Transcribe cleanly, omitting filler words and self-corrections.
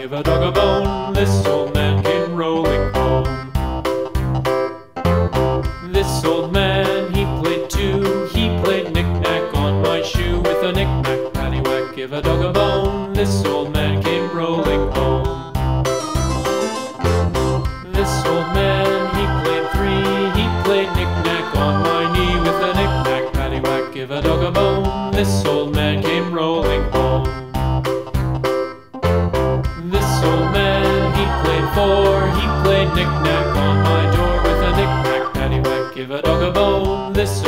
give a dog a bone. This old man came rolling home. This old man, he played too. He played knick-knack on my shoe. With a knick-knack, paddywhack, give a dog a bone. This old man came rolling home. This old man, he played three. He played knick-knack on my knee. With a knick-knack, paddywhack, give a dog a bone. This old man came rolling home. This old man, he played four. He played knick-knack on my door. With a knick-knack, paddywhack, give a dog a bone. This